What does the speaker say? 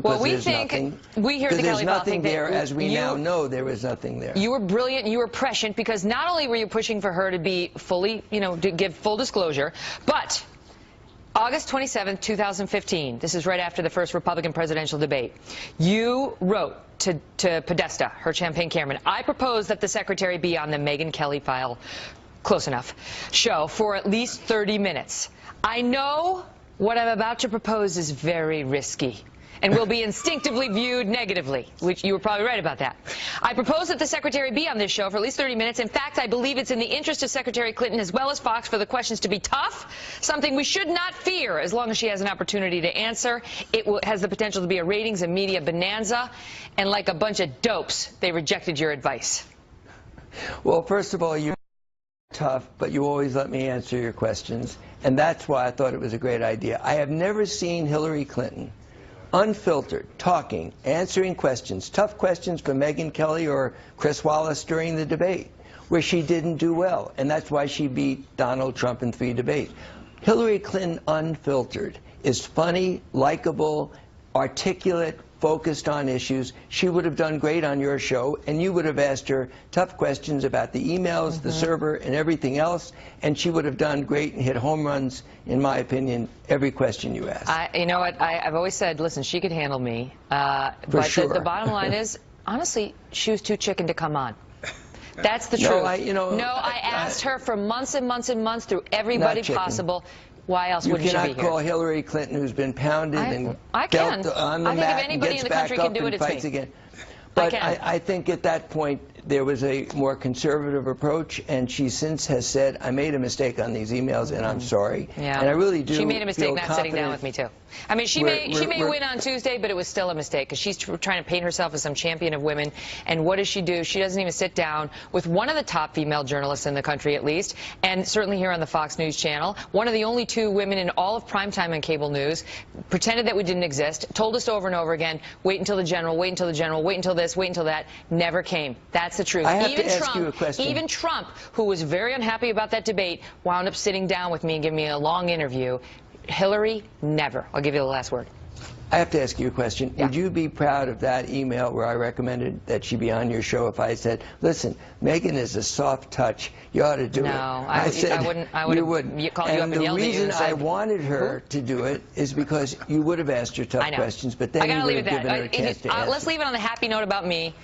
people because there's nothing. We here at the Kelly File think there, as we now know, there was nothing there. You were brilliant. You were prescient because not only were you pushing for her to be fully, to give full disclosure, but August 27th, 2015, this is right after the first Republican presidential debate, you wrote to Podesta, her champagne cameraman, I propose that the secretary be on the Megyn Kelly File, close enough, show for at least 30 minutes. I know what I'm about to propose is very risky and will be instinctively viewed negatively, which you were probably right about that. I propose that the secretary be on this show for at least 30 minutes. In fact, I believe it's in the interest of Secretary Clinton as well as Fox for the questions to be tough, something we should not fear as long as she has an opportunity to answer. It has the potential to be a ratings and media bonanza, and like a bunch of dopes, they rejected your advice. Well, first of all, you're tough, but you always let me answer your questions, and that's why I thought it was a great idea. I have never seen Hillary Clinton unfiltered, talking, answering questions, tough questions from Megyn Kelly or Chris Wallace during the debate, where she didn't do well, and that's why she beat Donald Trump in 3 debates. Hillary Clinton unfiltered is funny, likable, articulate, focused on issues. She would have done great on your show, and you would have asked her tough questions about the emails, the server, and everything else, and she would have done great and hit home runs, in my opinion, every question you asked. You know what? I've always said, listen, she could handle me. But sure. The bottom line is, honestly, she was too chicken to come on. That's the truth. I asked her for months and months and months through everybody possible. Why else wouldn't she be here? You cannot call Hillary Clinton, who's been pounded and dealt on the mat and gets back up and fights again. But I think at that point there was a more conservative approach, and she since has said, I made a mistake on these emails, and I'm sorry. Yeah. And I really do. She made a mistake not sitting down with me, too. I mean, she may win on Tuesday, but it was still a mistake because she's trying to paint herself as some champion of women. And what does she do? She doesn't even sit down with one of the top female journalists in the country, at least, and certainly here on the Fox News channel, one of the only 2 women in all of primetime and cable news, pretended that we didn't exist, told us over and over again, wait until the general, wait until the general, wait until this, wait until that, never came. That's the truth. I have to ask you a question. Even Trump, who was very unhappy about that debate, wound up sitting down with me and giving me a long interview. Hillary, never. I'll give you the last word. I have to ask you a question. Yeah. Would you be proud of that email where I recommended that she be on your show if I said, listen, Megyn is a soft touch, you ought to do it? No, I wouldn't. You wouldn't. And the reason I wanted her to do it is because you would have asked her tough questions, but then you would have given her a chance to answer. Let's leave it on the happy note about me.